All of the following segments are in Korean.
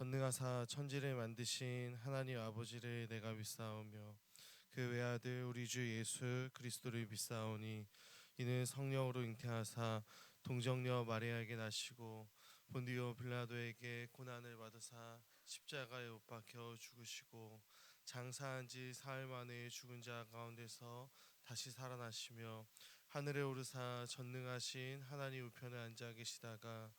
전능하사 천지를 만드신 하나님 아버지를 내가 믿사오며 그 외아들 우리 주 예수 그리스도를 믿사오니 이는 성령으로 잉태하사 동정녀 마리아에게 나시고 본디오 빌라도에게 고난을 받으사 십자가에 못 박혀 죽으시고 장사한 지 사흘 만에 죽은 자 가운데서 다시 살아나시며 하늘에 오르사 전능하신 하나님 우편에 앉아 계시다가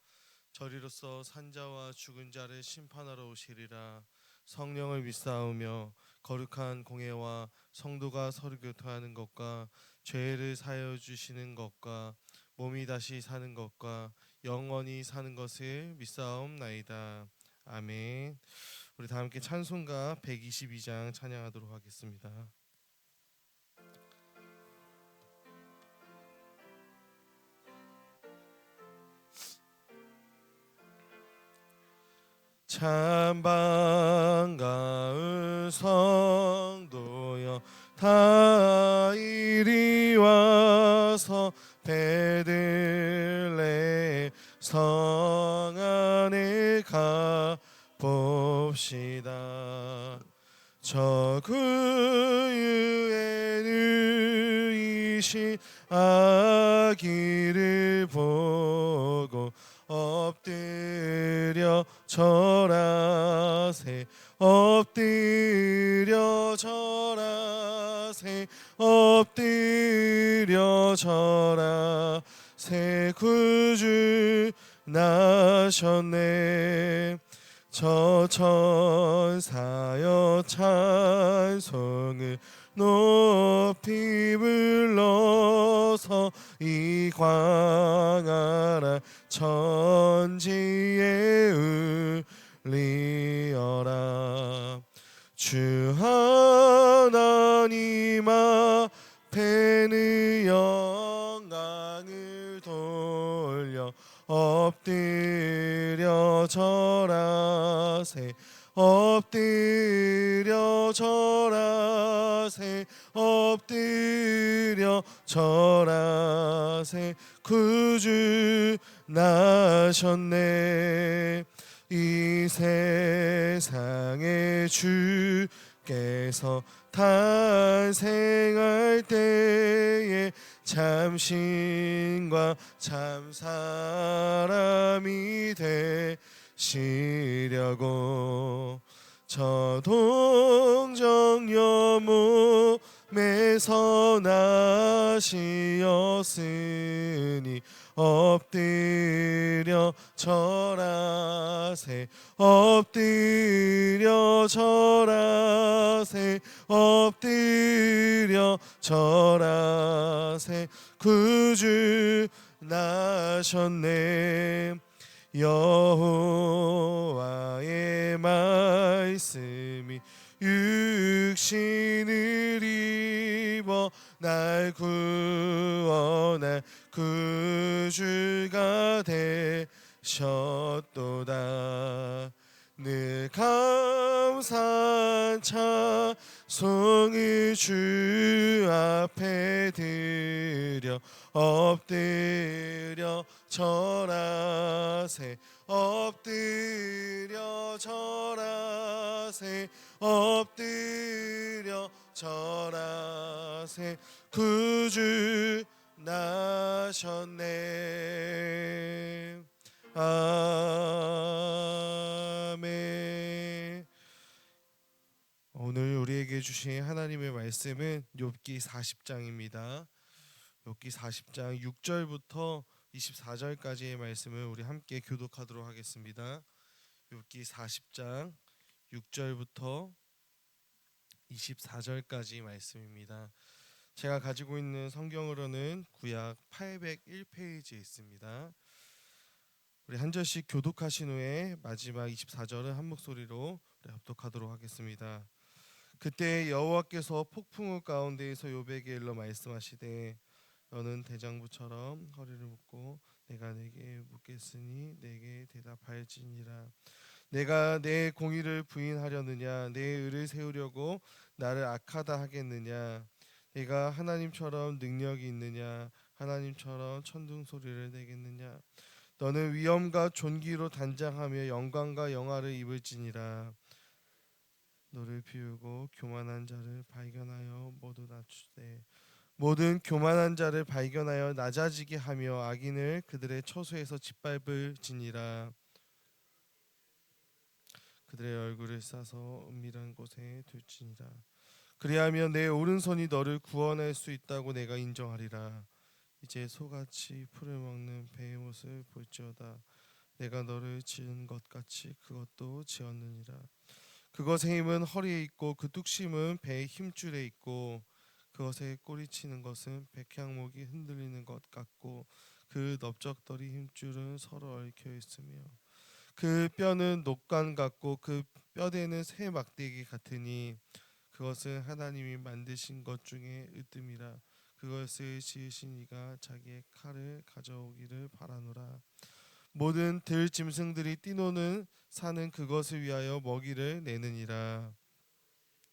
저리로서 산자와 죽은 자를 심판하러 오시리라. 성령을 믿사오며 거룩한 공회와 성도가 서로 교통하는 것과 죄를 사하여 주시는 것과 몸이 다시 사는 것과 영원히 사는 것을 믿사옵나이다. 아멘. 우리 다 함께 찬송가 122장 찬양하도록 하겠습니다. 참 반가운 성도여 다 이리 와서 베들레헴 성 안에 가봅시다. 저 구유에 누이신 아기를 보고 엎드려 절하세 엎드려 절하세 엎드려 절하세 구주 나셨네. 저 천사여 찬송을 높이 불러서 이 광활한 천지에 울리어라. 주 하나님 앞에는 영광을 돌려 엎드려 절하세 엎드려 절하세 엎드려 절하세 구주 나셨네. 이 세상에 주께서 탄생할 때에 참 신과 참 사람이 되시려고 저 동정녀 몸에서 나시었으니 엎드려 절하세 엎드려 절하세 엎드려 절하세 구주 나셨네. 여호와의 말씀이 육신을 입어 날 구원할 구주가 되셨도다. 늘 감사한 찬송을 주 앞에 드려 엎드려 절하세 엎드려 절하세 엎드려 절하세 구주 나셨네. 아멘. 오늘 우리에게 주신 하나님의 말씀은 욥기 40장입니다. 욥기 40장 6절부터 24절까지의 말씀을 우리 함께 교독하도록 하겠습니다. 욥기 40장 6절부터 24절까지 말씀입니다. 제가 가지고 있는 성경으로는 구약 801페이지에 있습니다. 우리 한 절씩 교독하신 후에 마지막 24절은 한 목소리로 합독하도록 하겠습니다. 그때 여호와께서 폭풍우 가운데에서 욥에게 일러 말씀하시되 너는 대장부처럼 허리를 묶고 내가 내게 묻겠으니 내게 대답할지니라. 내가 내 공의를 부인하려느냐 내 의를 세우려고 나를 악하다 하겠느냐. 내가 하나님처럼 능력이 있느냐 하나님처럼 천둥 소리를 내겠느냐. 너는 위엄과 존귀로 단장하며 영광과 영화를 입을지니라. 너를 비우고 교만한 자를 발견하여 모두 낮추되 모든 교만한 자를 발견하여 낮아지게 하며 악인을 그들의 처소에서 짓밟을지니라. 그들의 얼굴을 싸서 은밀한 곳에 둘지니라. 그리하면 내 오른손이 너를 구원할 수 있다고 내가 인정하리라. 이제 소같이 풀을 먹는 배의 모습을 볼지어다. 내가 너를 지은 것 같이 그것도 지었느니라. 그것의 힘은 허리에 있고 그 뚝심은 배의 힘줄에 있고 그것의 꼬리치는 것은 백향목이 흔들리는 것 같고 그 넓적더리 힘줄은 서로 얽혀 있으며 그 뼈는 녹관 같고 그 뼈대는 새 막대기 같으니 그것은 하나님이 만드신 것 중에 으뜸이라. 그것을 지으신 이가 자기의 칼을 가져오기를 바라노라. 모든 들 짐승들이 뛰노는 산은 그것을 위하여 먹이를 내느니라.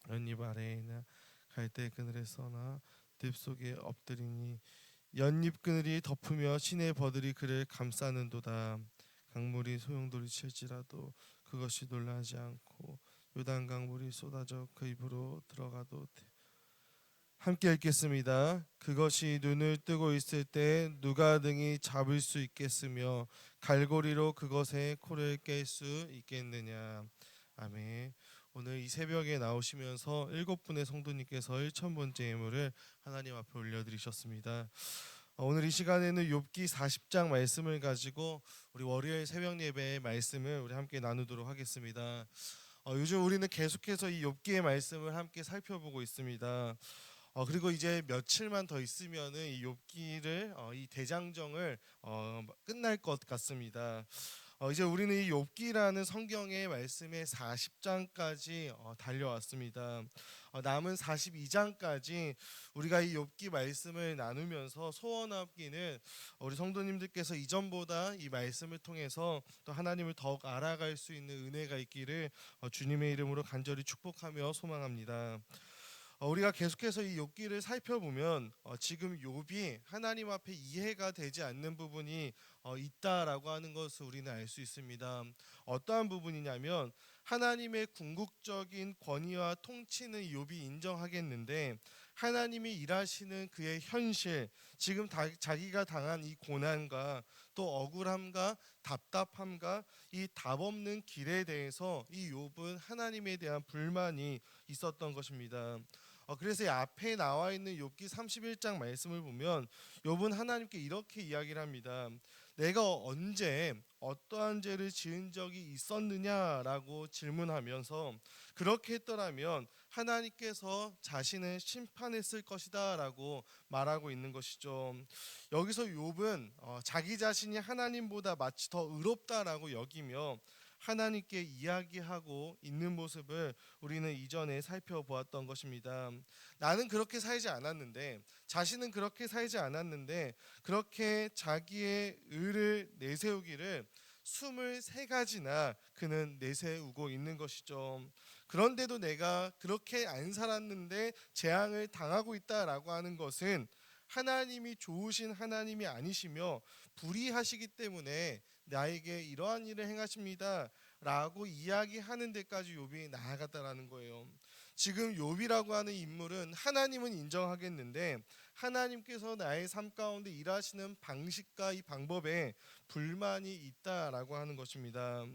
연잎 아래에나 갈대 그늘에 서나 늪 속에 엎드리니 연잎 그늘이 덮으며 시내 버들이 그를 감싸는도다. 강물이 소용돌이칠지라도 그것이 놀라지 않고 요단 강물이 쏟아져 그 입으로 들어가도 함께 읽겠습니다. 그것이 눈을 뜨고 있을 때 누가 등이 잡을 수 있겠으며 갈고리로 그것의 코를 깰 수 있겠느냐. 아멘. 오늘 이 새벽에 나오시면서 7분의 성도님께서 1000번째 예물을 하나님 앞에 올려드리셨습니다. 오늘 이 시간에는 욥기 40장 말씀을 가지고 우리 월요일 새벽 예배의 말씀을 우리 함께 나누도록 하겠습니다. 요즘 우리는 계속해서 이 욥기의 말씀을 함께 살펴보고 있습니다. 그리고 이제 며칠만 더 있으면은 이 욥기를 이 대장정을 끝날 것 같습니다. 이제 우리는 이 욥기라는 성경의 말씀의 40장까지 달려왔습니다. 남은 42장까지 우리가 이 욥기 말씀을 나누면서 소원하기는 우리 성도님들께서 이전보다 이 말씀을 통해서 또 하나님을 더욱 알아갈 수 있는 은혜가 있기를 주님의 이름으로 간절히 축복하며 소망합니다. 우리가 계속해서 이 욥기를 살펴보면 지금 욥이 하나님 앞에 이해가 되지 않는 부분이 있다라고 하는 것을 우리는 알 수 있습니다. 어떠한 부분이냐면 하나님의 궁극적인 권위와 통치는 욥이 인정하겠는데 하나님이 일하시는 그의 현실, 지금 자기가 당한 이 고난과 또 억울함과 답답함과 이 답 없는 길에 대해서 이 욥은 하나님에 대한 불만이 있었던 것입니다. 그래서 이 앞에 나와 있는 욥기 31장 말씀을 보면 욥은 하나님께 이렇게 이야기를 합니다. 내가 언제 어떠한 죄를 지은 적이 있었느냐라고 질문하면서 그렇게 했더라면 하나님께서 자신을 심판했을 것이다라고 말하고 있는 것이죠. 여기서 욥은 자기 자신이 하나님보다 마치 더 의롭다라고 여기며 하나님께 이야기하고 있는 모습을 우리는 이전에 살펴보았던 것입니다. 나는 그렇게 살지 않았는데, 자신은 그렇게 살지 않았는데 그렇게 자기의 의를 내세우기를 23가지나 그는 내세우고 있는 것이죠. 그런데도 내가 그렇게 안 살았는데 재앙을 당하고 있다라고 하는 것은 하나님이 좋으신 하나님이 아니시며 불의하시기 때문에 나에게 이러한 일을 행하십니다 라고 이야기하는 데까지 욥이 나아갔다라는 거예요. 지금 욥이라고 하는 인물은 하나님은 인정하겠는데 하나님께서 나의 삶 가운데 일하시는 방식과 이 방법에 불만이 있다라고 하는 것입니다.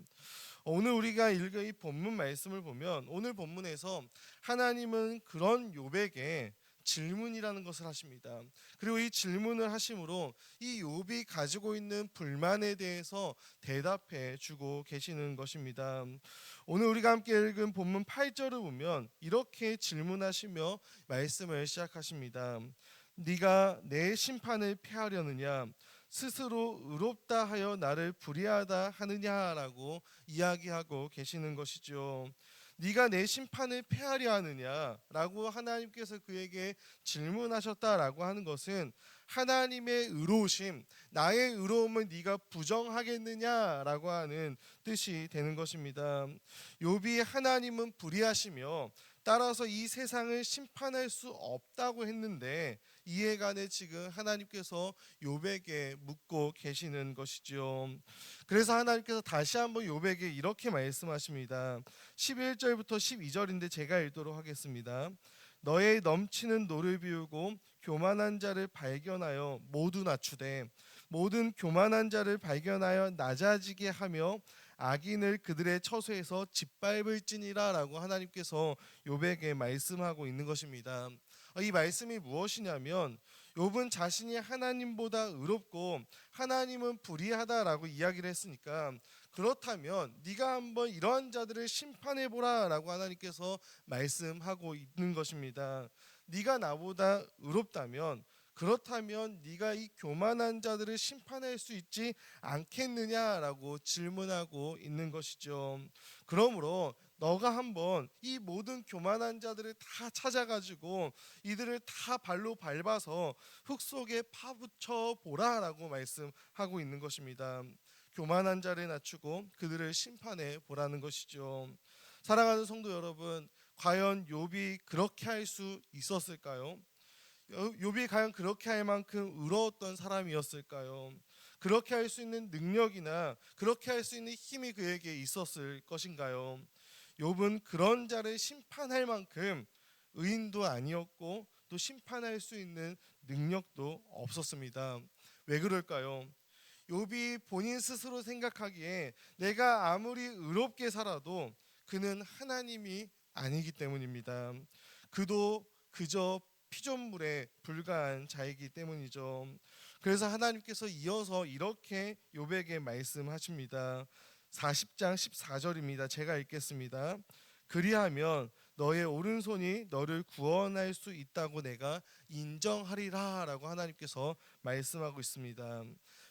오늘 우리가 읽은 이 본문 말씀을 보면 오늘 본문에서 하나님은 그런 욥에게 질문이라는 것을 하십니다. 그리고 이 질문을 하심으로 이 욥이 가지고 있는 불만에 대해서 대답해 주고 계시는 것입니다. 오늘 우리가 함께 읽은 본문 8절을 보면 이렇게 질문하시며 말씀을 시작하십니다. 네가 내 심판을 피하려느냐 스스로 의롭다 하여 나를 불의하다 하느냐라고 이야기하고 계시는 것이죠. 네가 내 심판을 피하려 하느냐라고 하나님께서 그에게 질문하셨다라고 하는 것은 하나님의 의로우심, 나의 의로움을 네가 부정하겠느냐라고 하는 뜻이 되는 것입니다. 욥이 하나님은 불의하시며 따라서 이 세상을 심판할 수 없다고 했는데 이해관에 지금 하나님께서 욥에게 묻고 계시는 것이죠. 그래서 하나님께서 다시 한번 욥에게 이렇게 말씀하십니다. 11절부터 12절인데 제가 읽도록 하겠습니다. 너의 넘치는 노를 비우고 교만한 자를 발견하여 모두 낮추되 모든 교만한 자를 발견하여 낮아지게 하며 악인을 그들의 처소에서 짓밟을지니라 라고 하나님께서 욥에게 말씀하고 있는 것입니다. 이 말씀이 무엇이냐면 욥은 자신이 하나님보다 의롭고 하나님은 불의하다라고 이야기를 했으니까 그렇다면 네가 한번 이러한 자들을 심판해 보라라고 하나님께서 말씀하고 있는 것입니다. 네가 나보다 의롭다면 그렇다면 네가 이 교만한 자들을 심판할 수 있지 않겠느냐라고 질문하고 있는 것이죠. 그러므로 너가 한번 이 모든 교만한 자들을 다 찾아가지고 이들을 다 발로 밟아서 흙 속에 파묻혀 보라라고 말씀하고 있는 것입니다. 교만한 자를 낮추고 그들을 심판해 보라는 것이죠. 사랑하는 성도 여러분, 과연 욥이 그렇게 할 수 있었을까요? 욥이 과연 그렇게 할 만큼 의로웠던 사람이었을까요? 그렇게 할 수 있는 능력이나 그렇게 할 수 있는 힘이 그에게 있었을 것인가요? 욥은 그런 자를 심판할 만큼 의인도 아니었고 또 심판할 수 있는 능력도 없었습니다. 왜 그럴까요? 욥이 본인 스스로 생각하기에 내가 아무리 의롭게 살아도 그는 하나님이 아니기 때문입니다. 그도 그저 피조물에 불과한 자이기 때문이죠. 그래서 하나님께서 이어서 이렇게 욥에게 말씀하십니다. 40장 14절입니다. 제가 읽겠습니다. 그리하면 너의 오른손이 너를 구원할 수 있다고 내가 인정하리라 라고 하나님께서 말씀하고 있습니다.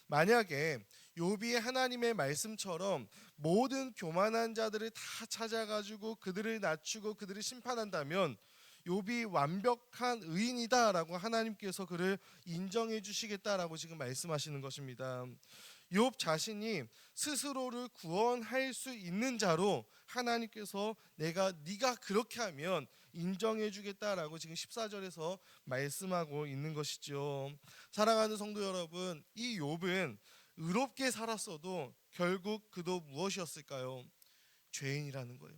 만약에 욥이 하나님의 말씀처럼 모든 교만한 자들을 다 찾아가지고 그들을 낮추고 그들을 심판한다면 욥이 완벽한 의인이다라고 하나님께서 그를 인정해 주시겠다라고 지금 말씀하시는 것입니다. 욥 자신이 스스로를 구원할 수 있는 자로 하나님께서 네가 그렇게 하면 인정해 주겠다라고 지금 14절에서 말씀하고 있는 것이죠. 사랑하는 성도 여러분, 이 욥은 의롭게 살았어도 결국 그도 무엇이었을까요? 죄인이라는 거예요.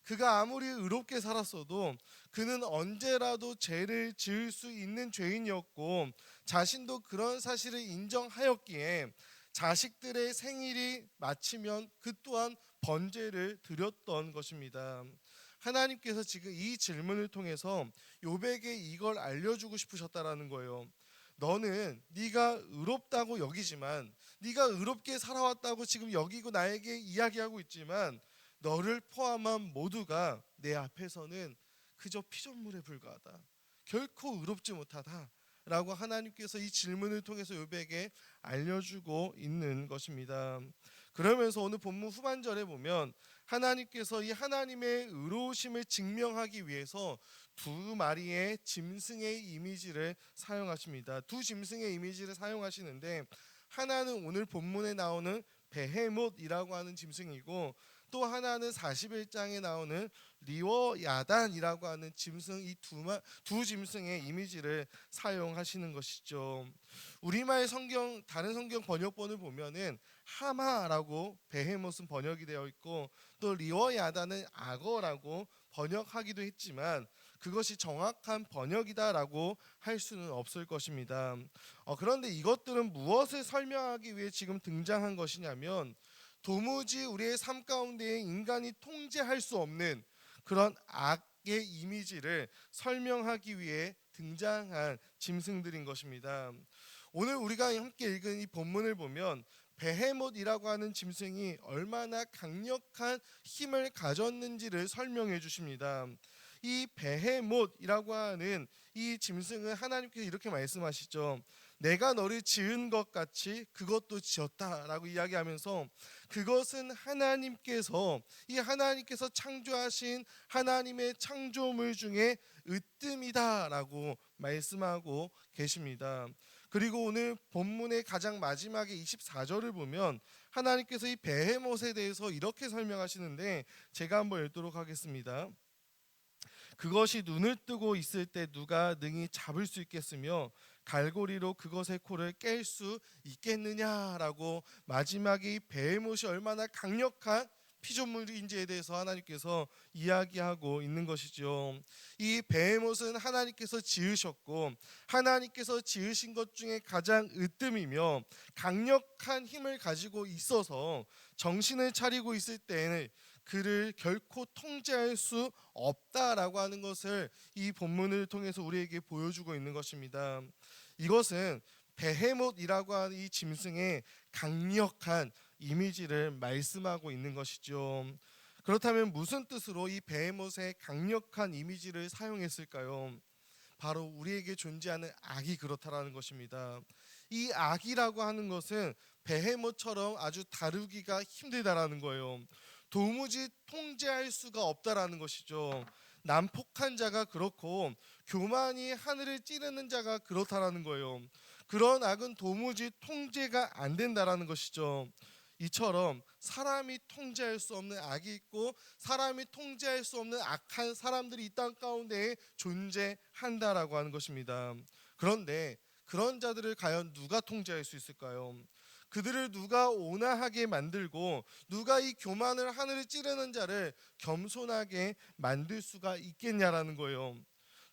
그가 아무리 의롭게 살았어도 그는 언제라도 죄를 지을 수 있는 죄인이었고 자신도 그런 사실을 인정하였기에 자식들의 생일이 마치면 그 또한 번제를 드렸던 것입니다. 하나님께서 지금 이 질문을 통해서 욥에게 이걸 알려주고 싶으셨다라는 거예요. 너는 네가 의롭다고 여기지만 네가 의롭게 살아왔다고 지금 여기고 나에게 이야기하고 있지만 너를 포함한 모두가 내 앞에서는 그저 피조물에 불과하다. 결코 의롭지 못하다. 라고 하나님께서 이 질문을 통해서 욥에게 알려주고 있는 것입니다. 그러면서 오늘 본문 후반절에 보면 하나님께서 이 하나님의 의로우심을 증명하기 위해서 두 마리의 짐승의 이미지를 사용하십니다. 두 짐승의 이미지를 사용하시는데 하나는 오늘 본문에 나오는 베헤못이라고 하는 짐승이고 또 하나는 41장에 나오는 리워야단이라고 하는 짐승, 이 두 짐승의 이미지를 사용하시는 것이죠. 우리말 성경 다른 성경 번역본을 보면은 하마라고 베헤못은 번역이 되어 있고 또 리워야단은 악어라고 번역하기도 했지만 그것이 정확한 번역이다라고 할 수는 없을 것입니다. 그런데 이것들은 무엇을 설명하기 위해 지금 등장한 것이냐면 도무지 우리의 삶 가운데 인간이 통제할 수 없는 그런 악의 이미지를 설명하기 위해 등장한 짐승들인 것입니다. 오늘 우리가 함께 읽은 이 본문을 보면 베헤못이라고 하는 짐승이 얼마나 강력한 힘을 가졌는지를 설명해 주십니다. 이 베헤못이라고 하는 이 짐승은 하나님께서 이렇게 말씀하시죠. 내가 너를 지은 것 같이 그것도 지었다라고 이야기하면서 그것은 하나님께서 창조하신 하나님의 창조물 중에 으뜸이다라고 말씀하고 계십니다. 그리고 오늘 본문의 가장 마지막에 24절을 보면 하나님께서 이 베헤못에 대해서 이렇게 설명하시는데 제가 한번 읽도록 하겠습니다. 그것이 눈을 뜨고 있을 때 누가 능히 잡을 수 있겠으며 갈고리로 그것의 코를 깰 수 있겠느냐라고 마지막에 이 베헤못이 얼마나 강력한 피조물인지에 대해서 하나님께서 이야기하고 있는 것이죠. 이 베헤못은 하나님께서 지으셨고 하나님께서 지으신 것 중에 가장 으뜸이며 강력한 힘을 가지고 있어서 정신을 차리고 있을 때에는 그를 결코 통제할 수 없다라고 하는 것을 이 본문을 통해서 우리에게 보여주고 있는 것입니다. 이것은 베헤못이라고 하는 이 짐승의 강력한 이미지를 말씀하고 있는 것이죠. 그렇다면 무슨 뜻으로 이 베헤못의 강력한 이미지를 사용했을까요? 바로 우리에게 존재하는 악이 그렇다라는 것입니다. 이 악이라고 하는 것은 베헤못처럼 아주 다루기가 힘들다라는 거예요. 도무지 통제할 수가 없다라는 것이죠. 난폭한 자가 그렇고 교만이 하늘을 찌르는 자가 그렇다라는 거예요. 그런 악은 도무지 통제가 안 된다라는 것이죠. 이처럼 사람이 통제할 수 없는 악이 있고 사람이 통제할 수 없는 악한 사람들이 이 땅 가운데 존재한다라고 하는 것입니다. 그런데 그런 자들을 과연 누가 통제할 수 있을까요? 그들을 누가 온화하게 만들고 누가 이 교만을 하늘을 찌르는 자를 겸손하게 만들 수가 있겠냐라는 거예요.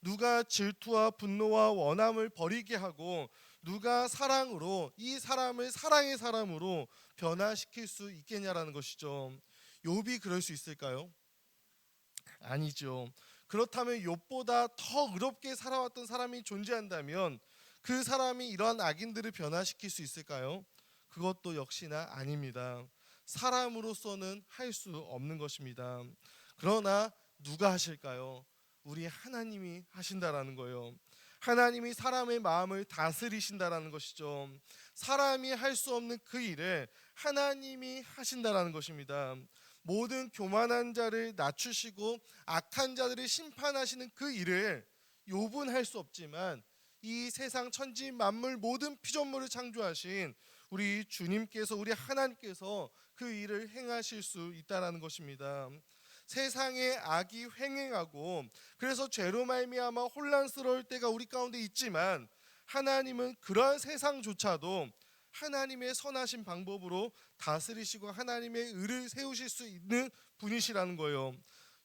누가 질투와 분노와 원함을 버리게 하고 누가 사랑으로 이 사람을 사랑의 사람으로 변화시킬 수 있겠냐라는 것이죠. 욥이 그럴 수 있을까요? 아니죠. 그렇다면 욥보다 더 의롭게 살아왔던 사람이 존재한다면 그 사람이 이러한 악인들을 변화시킬 수 있을까요? 그것도 역시나 아닙니다. 사람으로서는 할 수 없는 것입니다. 그러나 누가 하실까요? 우리 하나님이 하신다라는 거예요. 하나님이 사람의 마음을 다스리신다라는 것이죠. 사람이 할 수 없는 그 일을 하나님이 하신다라는 것입니다. 모든 교만한 자를 낮추시고 악한 자들을 심판하시는 그 일을 욥은 할 수 없지만 이 세상 천지 만물 모든 피조물을 창조하신 우리 주님께서 우리 하나님께서 그 일을 행하실 수 있다라는 것입니다. 세상에 악이 횡행하고 그래서 죄로 말미암아 혼란스러울 때가 우리 가운데 있지만 하나님은 그러한 세상조차도 하나님의 선하신 방법으로 다스리시고 하나님의 의를 세우실 수 있는 분이시라는 거예요.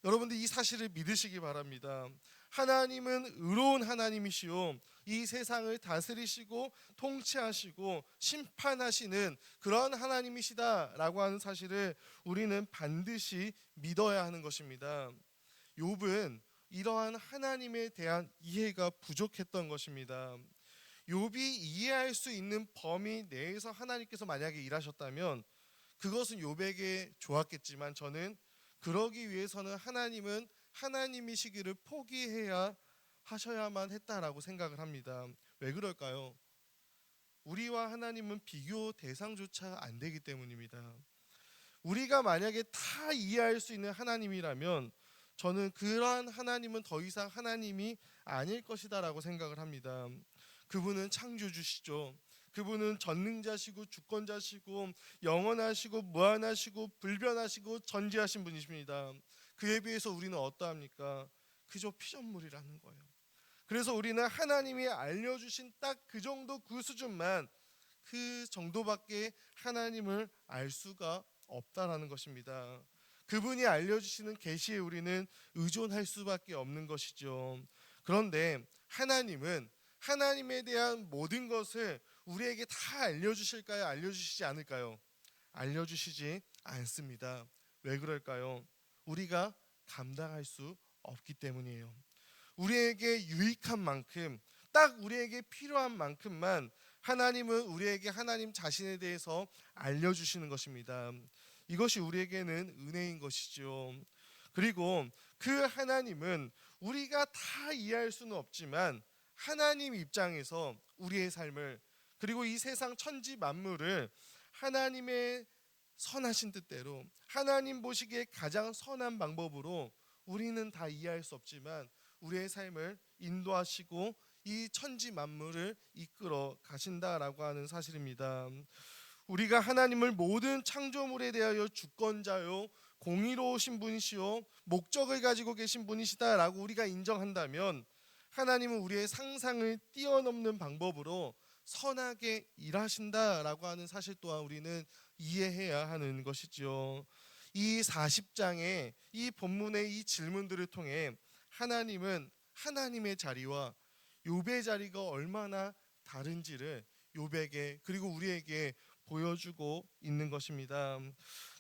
여러분들 이 사실을 믿으시기 바랍니다. 하나님은 의로운 하나님이시요 이 세상을 다스리시고 통치하시고 심판하시는 그런 하나님이시다라고 하는 사실을 우리는 반드시 믿어야 하는 것입니다. 욥은 이러한 하나님에 대한 이해가 부족했던 것입니다. 욥이 이해할 수 있는 범위 내에서 하나님께서 만약에 일하셨다면 그것은 욥에게 좋았겠지만 저는 그러기 위해서는 하나님은 하나님이시기를 포기해야 하셔야만 했다라고 생각을 합니다. 왜 그럴까요? 우리와 하나님은 비교 대상조차 안 되기 때문입니다. 우리가 만약에 다 이해할 수 있는 하나님이라면 저는 그러한 하나님은 더 이상 하나님이 아닐 것이다라고 생각을 합니다. 그분은 창조주시죠. 그분은 전능자시고 주권자시고 영원하시고 무한하시고 불변하시고 전지하신 분이십니다. 그에 비해서 우리는 어떠합니까? 그저 피조물이라는 거예요. 그래서 우리는 하나님이 알려주신 딱 그 정도 그 수준만 그 정도밖에 하나님을 알 수가 없다라는 것입니다. 그분이 알려주시는 계시에 우리는 의존할 수밖에 없는 것이죠. 그런데 하나님은 하나님에 대한 모든 것을 우리에게 다 알려주실까요? 알려주시지 않을까요? 알려주시지 않습니다. 왜 그럴까요? 우리가 감당할 수 없기 때문이에요. 우리에게 유익한 만큼 딱 우리에게 필요한 만큼만 하나님은 우리에게 하나님 자신에 대해서 알려주시는 것입니다. 이것이 우리에게는 은혜인 것이죠. 그리고 그 하나님은 우리가 다 이해할 수는 없지만 하나님 입장에서 우리의 삶을 그리고 이 세상 천지 만물을 하나님의 선하신 뜻대로 하나님 보시기에 가장 선한 방법으로 우리는 다 이해할 수 없지만 우리의 삶을 인도하시고 이 천지 만물을 이끌어 가신다라고 하는 사실입니다. 우리가 하나님을 모든 창조물에 대하여 주권자요 공의로우신 분이시요 목적을 가지고 계신 분이시다라고 우리가 인정한다면 하나님은 우리의 상상을 뛰어넘는 방법으로 선하게 일하신다라고 하는 사실 또한 우리는 이해해야 하는 것이지요. 이 40장의 이 본문의 이 질문들을 통해 하나님은 하나님의 자리와 욥의 자리가 얼마나 다른지를 욥에게 그리고 우리에게 보여주고 있는 것입니다.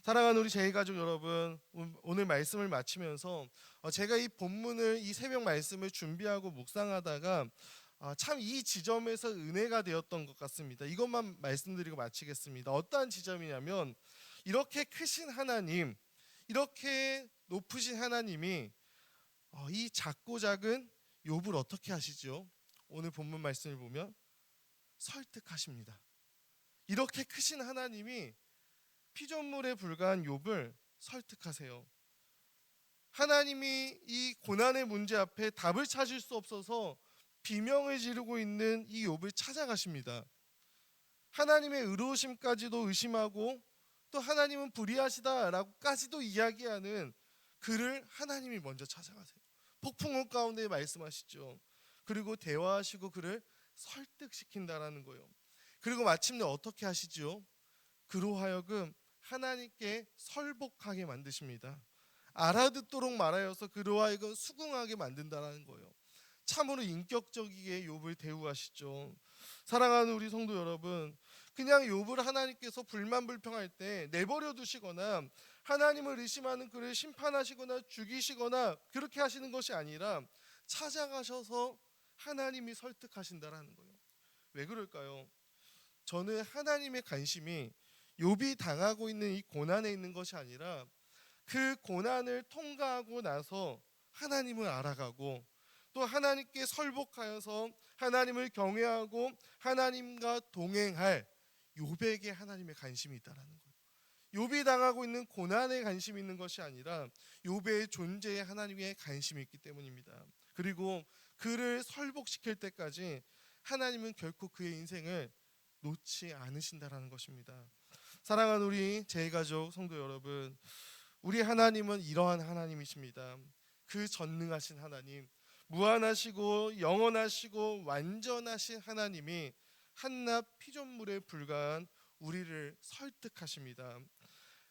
사랑하는 우리 제일가족 여러분, 오늘 말씀을 마치면서 제가 이 본문을 이 새벽 말씀을 준비하고 묵상하다가 참 이 지점에서 은혜가 되었던 것 같습니다. 이것만 말씀드리고 마치겠습니다. 어떠한 지점이냐면 이렇게 크신 하나님, 이렇게 높으신 하나님이 이 작고 작은 욥을 어떻게 하시죠? 오늘 본문 말씀을 보면 설득하십니다. 이렇게 크신 하나님이 피조물에 불과한 욥을 설득하세요. 하나님이 이 고난의 문제 앞에 답을 찾을 수 없어서 비명을 지르고 있는 이 욥을 찾아가십니다. 하나님의 의로우심까지도 의심하고 또 하나님은 불의하시다라고까지도 이야기하는 그를 하나님이 먼저 찾아가세요. 폭풍우 가운데 말씀하시죠. 그리고 대화하시고 그를 설득시킨다라는 거예요. 그리고 마침내 어떻게 하시죠? 그로 하여금 하나님께 설복하게 만드십니다. 알아듣도록 말하여서 그로 하여금 수긍하게 만든다는 거예요. 참으로 인격적이게 욥을 대우하시죠. 사랑하는 우리 성도 여러분, 그냥 욥을 하나님께서 불만불평할 때 내버려 두시거나 하나님을 의심하는 그를 심판하시거나 죽이시거나 그렇게 하시는 것이 아니라 찾아가셔서 하나님이 설득하신다라는 거예요. 왜 그럴까요? 저는 하나님의 관심이 욥이 당하고 있는 이 고난에 있는 것이 아니라 그 고난을 통과하고 나서 하나님을 알아가고 또 하나님께 설복하여서 하나님을 경외하고 하나님과 동행할 욥에게 하나님의 관심이 있다라는 거예요. 욥이 당하고 있는 고난에 관심이 있는 것이 아니라 욥의 존재에 하나님의 관심이 있기 때문입니다. 그리고 그를 설복시킬 때까지 하나님은 결코 그의 인생을 놓지 않으신다라는 것입니다. 사랑하는 우리 제일가족 성도 여러분, 우리 하나님은 이러한 하나님이십니다. 그 전능하신 하나님, 무한하시고 영원하시고 완전하신 하나님이 한낱 피조물에 불과한 우리를 설득하십니다.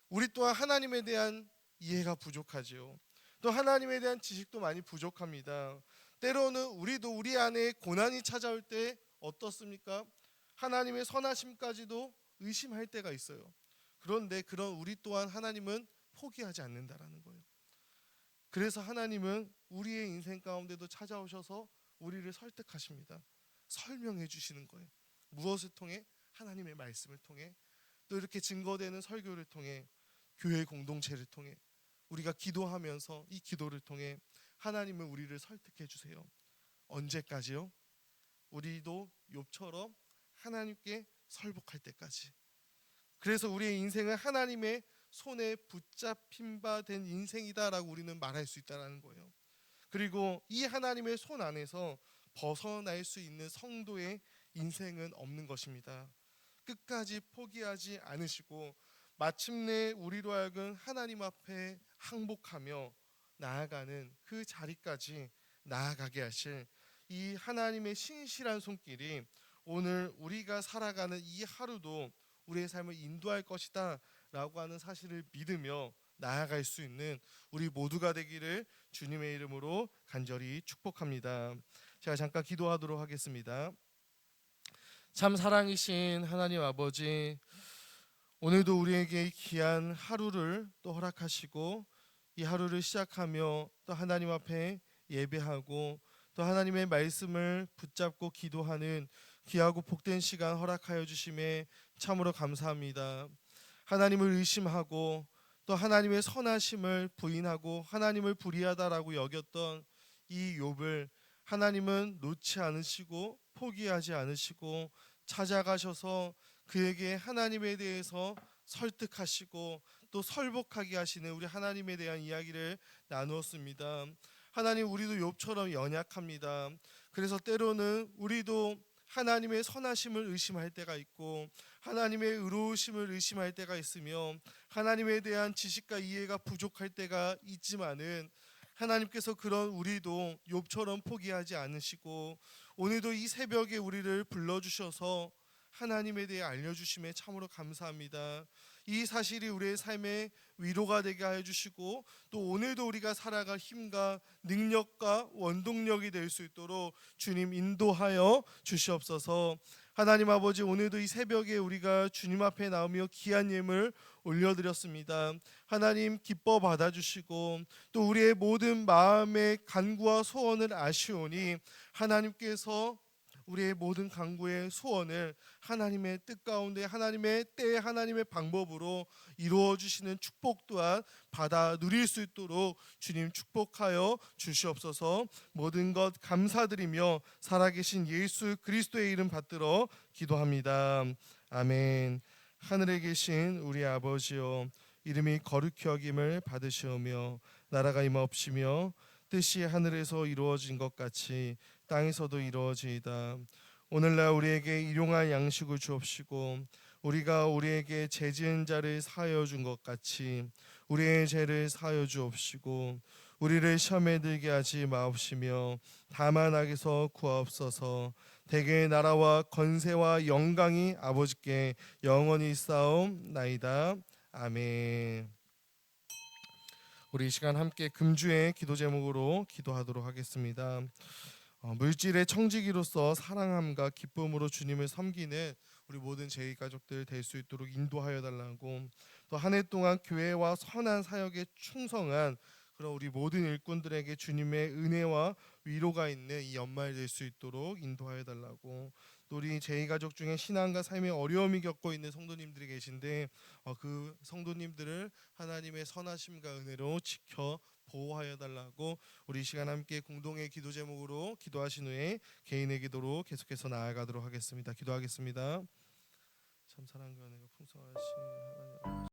우리 또한 하나님에 대한 이해가 부족하지요. 또 하나님에 대한 지식도 많이 부족합니다. 때로는 우리도 우리 안에 고난이 찾아올 때 어떻습니까? 하나님의 선하심까지도 의심할 때가 있어요. 그런데 그런 우리 또한 하나님은 포기하지 않는다라는 거예요. 그래서 하나님은 우리의 인생 가운데도 찾아오셔서 우리를 설득하십니다. 설명해 주시는 거예요. 무엇을 통해? 하나님의 말씀을 통해, 또 이렇게 증거되는 설교를 통해, 교회 공동체를 통해, 우리가 기도하면서 이 기도를 통해 하나님은 우리를 설득해 주세요. 언제까지요? 우리도 욥처럼 하나님께 설복할 때까지. 그래서 우리의 인생은 하나님의 손에 붙잡힌 바 된 인생이다라고 우리는 말할 수 있다는 거예요. 그리고 이 하나님의 손 안에서 벗어날 수 있는 성도의 인생은 없는 것입니다. 끝까지 포기하지 않으시고 마침내 우리로 하여금 하나님 앞에 항복하며 나아가는 그 자리까지 나아가게 하실 이 하나님의 신실한 손길이 오늘 우리가 살아가는 이 하루도 우리의 삶을 인도할 것이다 라고 하는 사실을 믿으며 나아갈 수 있는 우리 모두가 되기를 주님의 이름으로 간절히 축복합니다. 제가 잠깐 기도하도록 하겠습니다. 참 사랑이신 하나님 아버지, 오늘도 우리에게 귀한 하루를 또 허락하시고 이 하루를 시작하며 또 하나님 앞에 예배하고 또 하나님의 말씀을 붙잡고 기도하는 귀하고 복된 시간 허락하여 주심에 참으로 감사합니다. 하나님을 의심하고 또 하나님의 선하심을 부인하고 하나님을 불의하다라고 여겼던 이 욥을 하나님은 놓지 않으시고 포기하지 않으시고 찾아가셔서 그에게 하나님에 대해서 설득하시고 또 설복하게 하시는 우리 하나님에 대한 이야기를 나누었습니다. 하나님, 우리도 욥처럼 연약합니다. 그래서 때로는 우리도 하나님의 선하심을 의심할 때가 있고 하나님의 의로우심을 의심할 때가 있으며 하나님에 대한 지식과 이해가 부족할 때가 있지만은 하나님께서 그런 우리도 욥처럼 포기하지 않으시고 오늘도 이 새벽에 우리를 불러주셔서 하나님에 대해 알려주심에 참으로 감사합니다. 이 사실이 우리의 삶에 위로가 되게 해주시고 또 오늘도 우리가 살아갈 힘과 능력과 원동력이 될 수 있도록 주님 인도하여 주시옵소서. 하나님 아버지, 오늘도 이 새벽에 우리가 주님 앞에 나오며 귀한 예물 올려드렸습니다. 하나님 기뻐 받아주시고 또 우리의 모든 마음의 간구와 소원을 아시오니 하나님께서 우리의 모든 간구의 소원을 하나님의 뜻 가운데 하나님의 때 하나님의 방법으로 이루어 주시는 축복 또한 받아 누릴 수 있도록 주님 축복하여 주시옵소서. 모든 것 감사드리며 살아계신 예수 그리스도의 이름 받들어 기도합니다. 아멘. 하늘에 계신 우리 아버지여, 이름이 거룩히 여김을 받으시오며 나라가 임하옵시며 뜻이 하늘에서 이루어진 것 같이 땅에서도 이루어지이다. 오늘날 우리에게 일용할 양식을 주옵시고 우리가 우리에게 죄 지은 자를 사하여 준 것 같이 우리의 죄를 사하여 주옵시고 우리를 시험에 들게 하지 마옵시며 다만 악에서 구하옵소서. 대개의 나라와 권세와 영광이 아버지께 영원히 있사옵나이다. 아멘. 우리 이 시간 함께 금주의 기도 제목으로 기도하도록 하겠습니다. 물질의 청지기로서 사랑함과 기쁨으로 주님을 섬기는 우리 모든 제이 가족들 될 수 있도록 인도하여 달라고, 또 한 해 동안 교회와 선한 사역에 충성한 그런 우리 모든 일꾼들에게 주님의 은혜와 위로가 있는 이 연말 될 수 있도록 인도하여 달라고, 또 우리 제이 가족 중에 신앙과 삶에 어려움이 겪고 있는 성도님들이 계신데 그 성도님들을 하나님의 선하심과 은혜로 지켜 보호하여 달라고 우리 이 시간 함께 공동의 기도 제목으로 기도하신 후에 개인의 기도로 계속해서 나아가도록 하겠습니다. 기도하겠습니다. 참 사랑과 은혜가 풍성하신 하나님